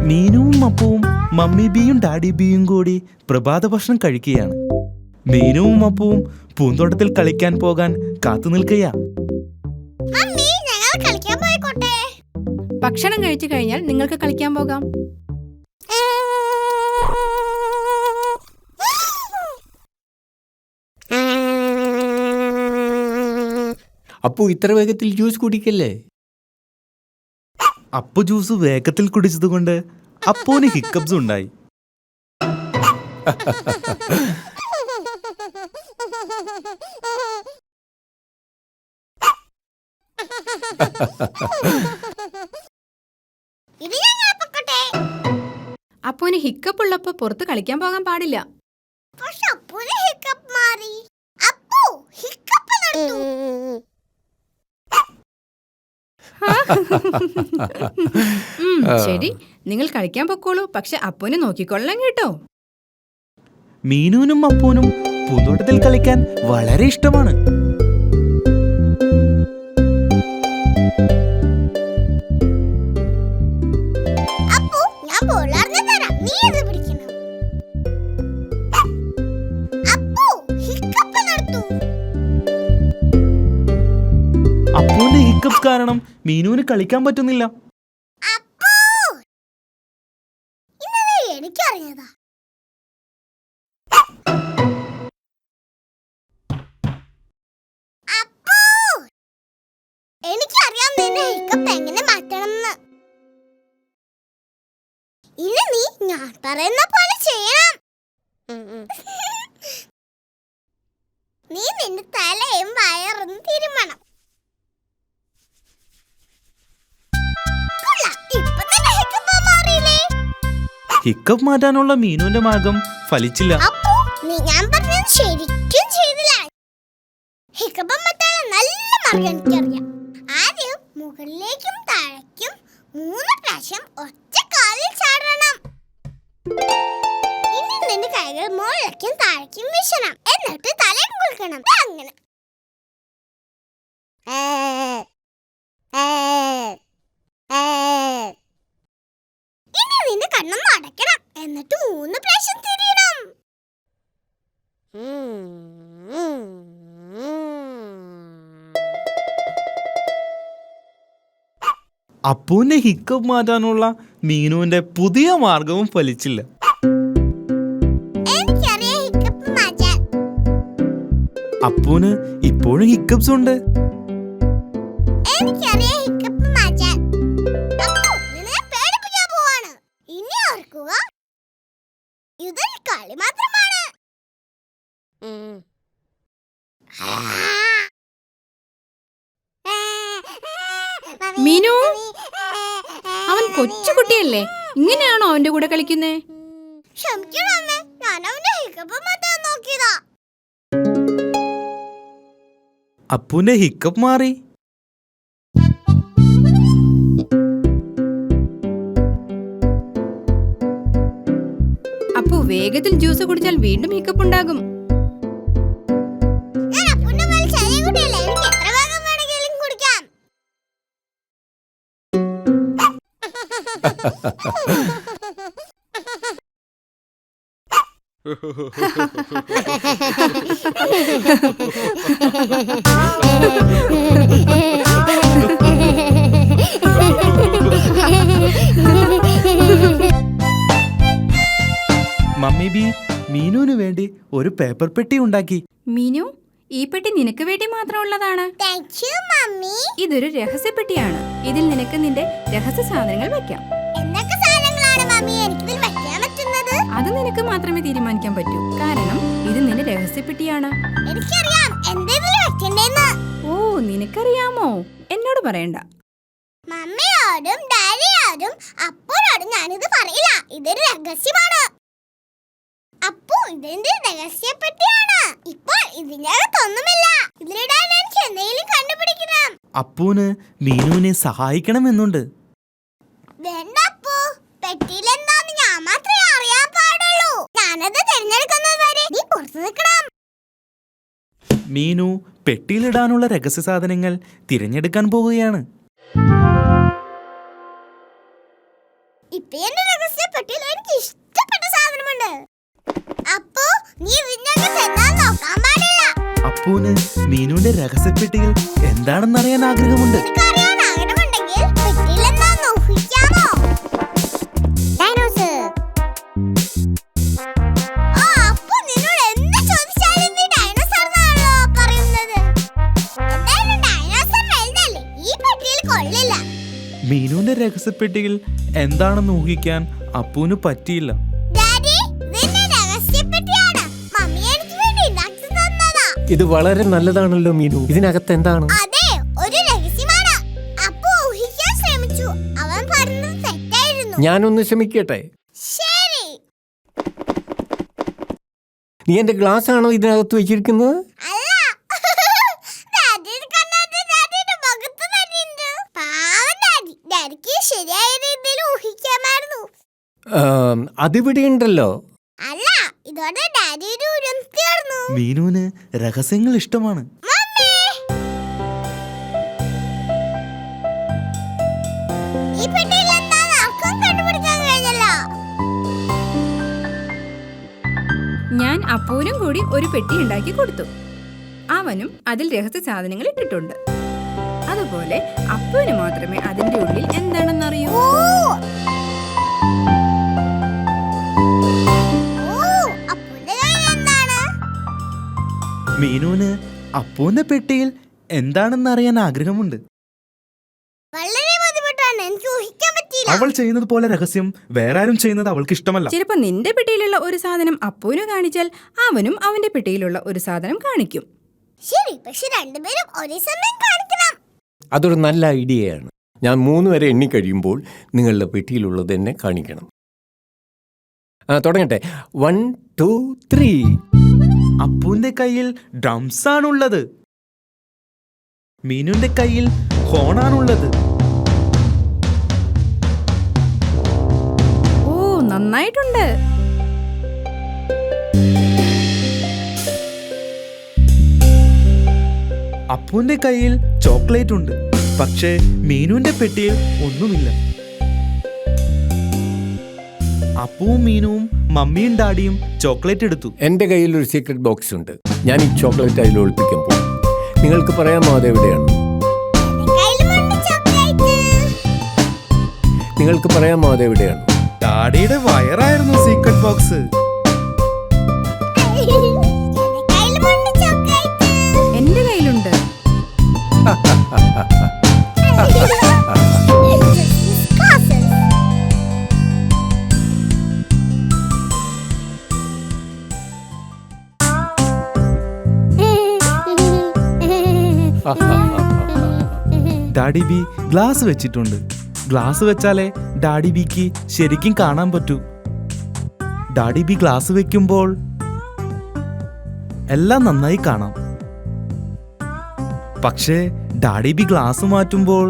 മീനുവും അപ്പവും മമ്മി ബിയും ഡാഡി ബിയും കൂടി പ്രഭാത ഭക്ഷണം കഴിക്കുകയാണ്. മീനുവും അപ്പവും പൂന്തോട്ടത്തിൽ കളിക്കാൻ പോകാൻ കാത്തു നിൽക്കുകയാ. ഭക്ഷണം കഴിച്ചു കഴിഞ്ഞാൽ നിങ്ങൾക്ക് കളിക്കാൻ പോകാം. അപ്പു ഇത്ര വേഗത്തിൽ ജ്യൂസ് കുടിക്കല്ലേ? അപ്പു ജ്യൂസ് വേഗത്തിൽ കുടിച്ചതുകൊണ്ട് അപ്പുവിന് ഹിക്കപ്സ് ഉണ്ടായി. അപ്പുവിന് ഹിക്കപ്പ് ഉള്ളപ്പോ പുറത്ത് കളിക്കാൻ പോകാൻ പാടില്ല. ശരി, നിങ്ങൾ കളിക്കാൻ പൊക്കോളൂ. പക്ഷെ അപ്പുവിനെ നോക്കിക്കൊള്ളാം കേട്ടോ. മീനുവിനും അപ്പുവിനും പൂന്തോട്ടത്തിൽ കളിക്കാൻ വളരെ ഇഷ്ടമാണ്. അപ്പുവിന്റെ ഹിക്കപ്സ് കാരണം മീനുവിന് കളിക്കാൻ പറ്റുന്നില്ല. എനിക്കറിയാം നിന്റെ ഹിക്കപ്പ് എങ്ങനെ മാറ്റണമെന്ന്. ഇനി നീ ഞാൻ പറയുന്ന പോലെ ചെയ്യണം. നീ നിന്റെ തലയും വയറും തിരുമണം. ഹിക്കപ്പ് മാറ്റാനുള്ള മീനുവിന്റെ മാർഗം ഫലിച്ചില്ല. അപ്പോ നീ ഞാൻ പറഞ്ഞത് ശരിക്കും ചെയ്തില്ല. ഹിക്കപ്പ് മാറ്റാനുള്ള നല്ല മാർഗം എനിക്കറിയാം. ആദ്യം മുകളിലേക്കും താഴേക്കും 3 പ്രാവശ്യം ഒറ്റ കാലിൽ ചാടണം. ഇനി നിന്റെ കൈകൾ മുകളിലേക്കും താഴേക്കും വീശണം. എന്നിട്ട് തലയും കുലുക്കണം. അങ്ങനെ ഇനി നിന്റെ കണ്ണൊന്ന് അടയ്ക്കണം. എന്നിട്ട് 3 പ്രാവശ്യം തിരിയണം. അപ്പുവിന്റെ ഹിക്കപ്പ് മാറ്റാനുള്ള മീനുവിന്റെ പുതിയ മാർഗവും ഫലിച്ചില്ല. എനിക്കറിയാം ഹിക്കപ്പ് മാറ്റാൻ. അപ്പുവിന് ഇപ്പോഴും ഹിക്കപ്സ് ഉണ്ട്. എനിക്കറിയാം ഹിക്കപ്പ് മാറ്റാൻ. അപ്പു നിന്നെ പേടിപ്പിക്കാൻ പോവാണ്. ഇനി ഓർക്കുക, ഇതൊരു കളി മാത്രമാണ്. മീനു, അവൻ കൊച്ചുകുട്ടിയല്ലേ, ഇങ്ങനെയാണോ അവന്റെ കൂടെ കളിക്കുന്നേ? ക്ഷമിക്കണം, ഞാൻ അവന്റെ ഹിക്കപ്പ് മാറ്റാൻ നോക്കിയതാ. അപ്പുവിന്റെ ഹിക്കപ്പ് മാറി. അപ്പു വേഗത്തിൽ ജ്യൂസ് കുടിച്ചാൽ വീണ്ടും ഹിക്കപ്പ് ഉണ്ടാകും. ഞാൻ അപ്പുവിന്റെ പോലെ ചെറിയ കുട്ടിയല്ലേ, എനിക്ക് എത്ര വേഗം വേണമെങ്കിലും കുടിക്കാം. മമ്മി ബി മീനുവിന് വേണ്ടി ഒരു പേപ്പർ പെട്ടി ഉണ്ടാക്കി. മീനു, ഈ പെട്ടി നിനക്ക് വേണ്ടി മാത്രമുള്ളതാണ്. Thank you mummy. ഇതൊരു രഹസ്യപ്പെട്ടിയാണ്. ഇതിൽ നിനക്ക് നിന്റെ രഹസ്യ സാധനങ്ങൾ വെക്കാം. എന്തൊക്കെ സാധനങ്ങളാണ് മമ്മി എനിക്കിതിൽ വെക്കാൻ പറ്റുന്നത്? അത് നിനക്ക് മാത്രമേ തീരുമാനിക്കാൻ പറ്റൂ. കാരണം ഇത് നിന്റെ രഹസ്യപ്പെട്ടിയാണ്. എനിക്കറിയാം എന്തെങ്കിലും വെക്കണ്ടേന്ന്. ഓ, നിനക്കറിയാമോ? എന്നോട് പറയണ്ട. മമ്മിയോടും ഡാഡിയോടും അപ്പോഴോടും ഞാനിത് പറയില്ല. ഇതൊരു രഹസ്യമാണ്. അപ്പോ ഇതിന്റെ രഹസ്യപ്പെട്ടിയാണ്. ഇപ്പോൾ ഇതിനകത്തൊന്നുമില്ല. ഇതിലിടാൻ എനിക്ക് എന്തെങ്കിലും കണ്ടുപിടിക്കണം. അപ്പുവിന് മീനുവിനെ സഹായിക്കണമെന്നുണ്ട്. വേണ്ട അപ്പു, പെട്ടിയിൽ എന്താന്ന് ഞാൻ മാത്രമേ അറിയാൻ പാടുള്ളൂ. ഞാനത് തിരഞ്ഞെടുക്കുന്നത് വരെ നീ പുറത്തു നിൽക്കണം. മീനു പെട്ടിയിലിടാനുള്ള രഹസ്യ സാധനങ്ങൾ തിരഞ്ഞെടുക്കാൻ പോവുകയാണ്. ഇപ്പൊ അപ്പയുടെ രഹസ്യപ്പെട്ടിയിൽ എനിക്ക് ഇഷ്ടപ്പെട്ട സാധനമുണ്ട്. അപ്പോ നീ ഇതിനകത്ത് എന്താ നോക്കാൻ പാടില്ല. അപ്പൂന് മീനുവിന്റെ രഹസ്യപ്പെട്ടിയിൽ എന്താണെന്നറിയാൻ ആഗ്രഹമുണ്ട്. നിനക്കറിയാൻ ആഗ്രഹമുണ്ടെങ്കിൽ പെട്ടിയിൽ എന്താന്ന് ഊഹിക്കാമോ? ഡൈനോസർ. ആ, അപ്പു നിന്നോട് എന്ത് ചോദിച്ചാലും നീ ഡൈനോസർ എന്നാണല്ലോ പറയുന്നത്. എന്തായാലും ഡൈനോസർ വലുതല്ലേ, ഈ പെട്ടിയിൽ കൊള്ളില്ല. മീനുവിന്റെ രഹസ്യപ്പെട്ടിയിൽ എന്താണെന്ന് ഊഹിക്കാൻ അപ്പൂന് പറ്റിയില്ല. ഡാഡി, ഇതിന്റെ രഹസ്യപ്പെട്ടിയാണ്. മമ്മി എനിക്ക് വേണ്ടി ഉണ്ടാക്കി തന്നതാ. ഇത് വളരെ നല്ലതാണല്ലോ മീനു. ഇതിനകത്ത് എന്താണ്? അതെ, ഒരു രഹസ്യമാണ്. അപ്പു ഊഹിക്കാൻ ശ്രമിച്ചു. അവൻ പറഞ്ഞത് തെറ്റായിരുന്നു. ഞാനൊന്ന് ശ്രമിക്കട്ടെ. ശരി. നീ എന്റെ ഗ്ലാസ് ആണോ ഇതിനകത്ത് വെച്ചിരിക്കുന്നത്? അല്ല. ഡാഡിയുടെ കണ്ണാടി ഡാഡിയുടെ മുഖത്ത് തന്നെയുണ്ട്. പാവം ഡാഡി. ഡാഡിക്ക് ശരിയായ രീതിയിൽ ഊഹിക്കാമായിരുന്നു. അതിവിടെ ഉണ്ടല്ലോ. അല്ല, ഇതോടെ ഡാഡിയുടെ ഉരം തീർന്നു. മീനുവിന് രഹസ്യങ്ങൾ ഇഷ്ടമാണ്. മമ്മി, ഈ പെട്ടിയിൽ എന്താന്ന് ആർക്കും കണ്ടുപിടിക്കാൻ കഴിഞ്ഞല്ലോ. ഞാൻ അപ്പൂനും കൂടി ഒരു പെട്ടി ഉണ്ടാക്കി കൊടുത്തു. അവനും അതിൽ രഹസ്യ സാധനങ്ങൾ ഇട്ടിട്ടുണ്ട്. അതുപോലെ അപ്പൂന് മാത്രമേ അതിന്റെ ഉള്ളിൽ എന്താണെന്നറിയൂ. ഓ, അപ്പുവിന്റെ കയ്യിൽ എന്താണ്? മീനുവിന് അപ്പൂന്റെ പെട്ടിയിൽ എന്താണെന്നറിയാൻ ആഗ്രഹമുണ്ട്. വളരെ ബുദ്ധിമുട്ടാണ്, എനിക്ക് ഊഹിക്കാൻ പറ്റിയില്ല. അവൾ ചെയ്യുന്നത് പോലെ രഹസ്യം വേറെ ആരും ചെയ്യുന്നത് അവൾക്ക് ഇഷ്ടമല്ല. ചിലപ്പോ നിന്റെ പെട്ടിയിലുള്ള ഒരു സാധനം അപ്പൂന് കാണിച്ചാൽ അവനും അവന്റെ പെട്ടിയിലുള്ള ഒരു സാധനം കാണിക്കും. ശരി, പക്ഷെ രണ്ടുപേരും ഒരേ സമയം കാണിക്കണം. അതൊരു നല്ല ഐഡിയയാണ്. ഞാൻ 3 വരെ എണ്ണി കഴിയുമ്പോൾ നിങ്ങളുടെ പെട്ടിയിലുള്ളത് എന്നെ കാണിക്കണം. തുടങ്ങട്ടെ. 1 2 3. അപ്പൂന്റെ കയ്യിൽ ഡ്രംസ് ആണുള്ളത്. മീനുവിന്റെ കയ്യിൽ ഹോണാണുള്ളത്. ഓ, നന്നായിട്ടുണ്ട്. അപ്പൂന്റെ കയ്യിൽ ചോക്ലേറ്റ് ഉണ്ട്. പക്ഷേ മീനുവിന്റെ പെട്ടിയിൽ ഒന്നുമില്ല. അപ്പുവും മീനുവും മമ്മിയും ഡാഡിയും ചോക്ലേറ്റ് എടുത്തു. എൻ്റെ കയ്യിൽ ഒരു സീക്രട്ട് ബോക്സ് ഉണ്ട്. ഞാൻ ഈ ചോക്ലേറ്റ് അതിൽ ഒളിപ്പിക്കാൻ പോകും. നിങ്ങൾക്ക് പറയാമോ അതെവിടെയാണ്? കയ്യിലുമുണ്ട് ചോക്ലേറ്റ്. നിങ്ങൾക്ക് പറയാമോ അതെവിടെയാണ്? ഡാഡിയുടെ വയറായിരുന്നു സീക്രട്ട് ബോക്സ്. കയ്യിലുമുണ്ട് ചോക്ലേറ്റ്. എന്റെ കയ്യിലുണ്ട്. ഡാഡി ബി ഗ്ലാസ് വെച്ചിട്ടുണ്ട്. ഗ്ലാസ് വെച്ചാലേ ഡാഡി ബിക്ക് ശരിക്കും കാണാൻ പറ്റൂ. ഡാഡി ബി ഗ്ലാസ് വെക്കുമ്പോൾ എല്ലാം നന്നായി കാണാം. പക്ഷേ ഡാഡി ബി ഗ്ലാസ് മാറ്റുമ്പോൾ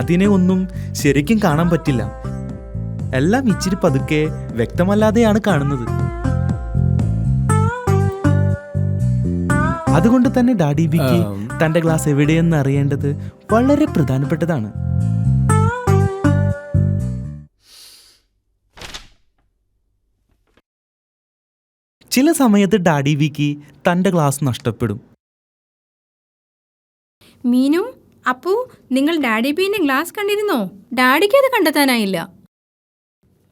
അതിനെ ഒന്നും ശരിക്കും കാണാൻ പറ്റില്ല. എല്ലാം ഇച്ചിരി പതുക്കെ വ്യക്തമല്ലാതെയാണ് കാണുന്നത്. അതുകൊണ്ട് തന്നെ ഡാഡി ബിക്ക് തന്റെ ഗ്ലാസ് എവിടെയെന്ന് അറിയേണ്ടത് വളരെ പ്രധാനപ്പെട്ടതാണ്. ചില സമയത്ത് ഡാഡി ബിക്ക് തന്റെ ഗ്ലാസ് നഷ്ടപ്പെടും. മീനു, അപ്പു, നിങ്ങൾ ഡാഡി ബീന്റെ ഗ്ലാസ് കണ്ടിരുന്നോ? ഡാഡിക്ക് അത് കണ്ടെത്താനായില്ല.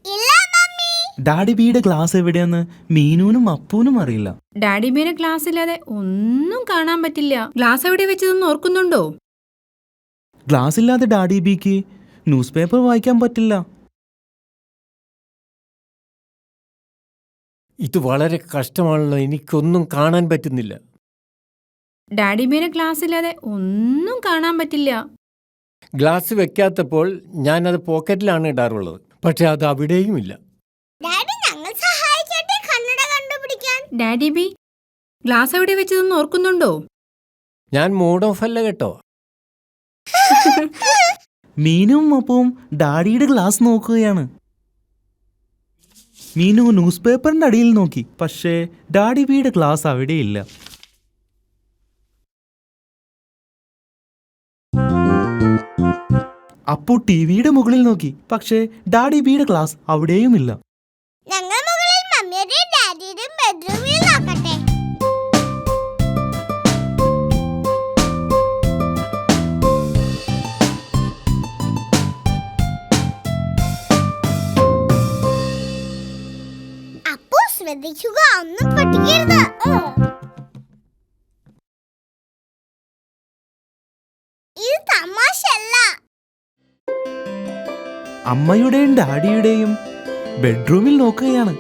ഇല്ല മമ്മി. ഡാഡി ബിയുടെ ഗ്ലാസ് എവിടെയെന്ന് മീനുവിനും അപ്പൂനും അറിയില്ല. ഡാഡി ബീന്റെ ഗ്ലാസ് ഇല്ലാതെ ഒന്നും കാണാൻ പറ്റില്ല. ഗ്ലാസ് എവിടെ വെച്ചതെന്ന് ഓർക്കുന്നുണ്ടോ? ഗ്ലാസ് ഇല്ലാതെ ഡാഡി ബിക്ക് ന്യൂസ് പേപ്പർ വായിക്കാൻ പറ്റില്ല. ഇത് വളരെ കഷ്ടമാണല്ലോ. എനിക്കൊന്നും കാണാൻ പറ്റുന്നില്ല. ഡാഡി ബീന്റെ ഗ്ലാസ് ഇല്ലാതെ ഒന്നും കാണാൻ പറ്റില്ല. ഗ്ലാസ് വെക്കാത്തപ്പോൾ ഞാനത് പോക്കറ്റിലാണ് ഇടാറുള്ളത്. പക്ഷെ അത് അവിടെയും ഇല്ല. ഡാഡി, ഞങ്ങൾ സഹായിക്കട്ടെ കണ്ണട കണ്ടുപിടിക്കാൻ. ഡാഡി ബി, ഗ്ലാസ് എവിടെ വെച്ചതെന്ന് ഓർക്കുന്നുണ്ടോ? ഞാൻ മൂഡ് ഓഫ് അല്ല കേട്ടോ. മീനും അപ്പവും ഡാഡിയുടെ ഗ്ലാസ് നോക്കുകയാണ്. മീനു ന്യൂസ് പേപ്പറിന്റെ അടിയിൽ നോക്കി. പക്ഷേ ഡാഡി ബിയുടെ ഗ്ലാസ് അവിടെയില്ല. അപ്പു ടിവിയുടെ മുകളിൽ നോക്കി, പക്ഷേ ഡാഡി ബിയുടെ ക്ലാസ് അവിടെയുമില്ല. ഞങ്ങൾ മുകളിൽ മമ്മിയുടെയും ഡാഡിയുടെയും ബെഡ്റൂമിൽ നോക്കട്ടെ. അപ്പു ശ്രദ്ധിക്കുക, ഒന്നും പൊട്ടിക്കരുത്. ഇത് തമാശയല്ല. അമ്മയുടെയും ഡാഡിയുടെയും ബെഡ്റൂമിൽ നോക്കുകയാണ്.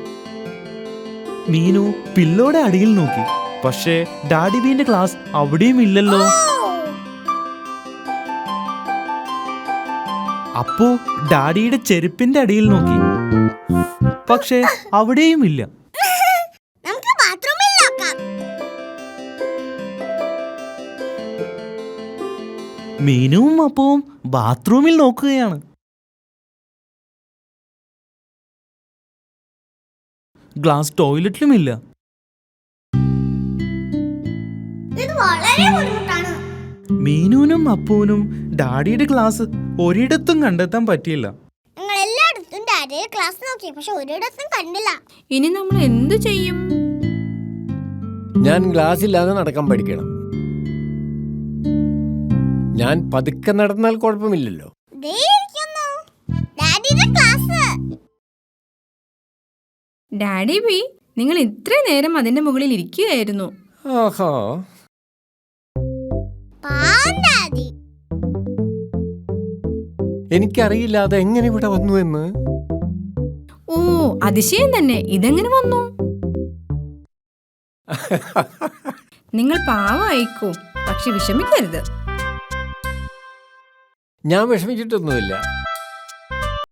മീനു പില്ലോടെ അടിയിൽ നോക്കി, പക്ഷേ ഡാഡി ബീന്റെ ക്ലാസ് അവിടെയും ഇല്ലല്ലോ. അപ്പു ഡാഡിയുടെ ചെരുപ്പിന്റെ അടിയിൽ നോക്കി, പക്ഷേ അവിടെയും ഇല്ല. നമുക്ക് ബാത്റൂമിൽ നോക്കാം. മീനുവും അപ്പവും ബാത്റൂമിൽ നോക്കുകയാണ്. ഗ്ലാസ് ടോയ്ലറ്റിലുമില്ല. ഇത് വളരെ ബുദ്ധിമുട്ടാണ്. മീനുവിനും അപ്പുവിനും ഡാഡിയുടെ ക്ലാസ് ഒരിടത്തും കണ്ടെത്താൻ പറ്റിയില്ല. ഞങ്ങൾ എല്ലായിടത്തും ഡാഡിയുടെ ക്ലാസ് നോക്കി, പക്ഷെ ഒരിടത്തും കണ്ടില്ല. ഇനി നമ്മൾ എന്തു ചെയ്യും? ഞാൻ ഗ്ലാസ് ഇല്ലാതെ നടക്കാൻ പഠിക്കണം. ഞാൻ പതുക്കെ നടന്നാൽ കുഴപ്പമില്ലല്ലോ. ദേ ഇരിക്കുന്നു ഡാഡിയുടെ ക്ലാസ്. ഡാഡി ബി, നിങ്ങൾ ഇത്ര നേരം അതിന്റെ മുകളിൽ ഇരിക്കുകയായിരുന്നു. ആഹാ, പാവം ഡാഡി. എനിക്കറിയില്ല അത് എങ്ങനെ ഇവിടെ വന്നു എന്ന്. ഓ, അതിശയം തന്നെ. ഇതെങ്ങനെ വന്നു? നിങ്ങൾ പാവമായിക്കോ, പക്ഷെ വിഷമിക്കരുത്. ഞാൻ വിഷമിച്ചിട്ടൊന്നുമില്ല.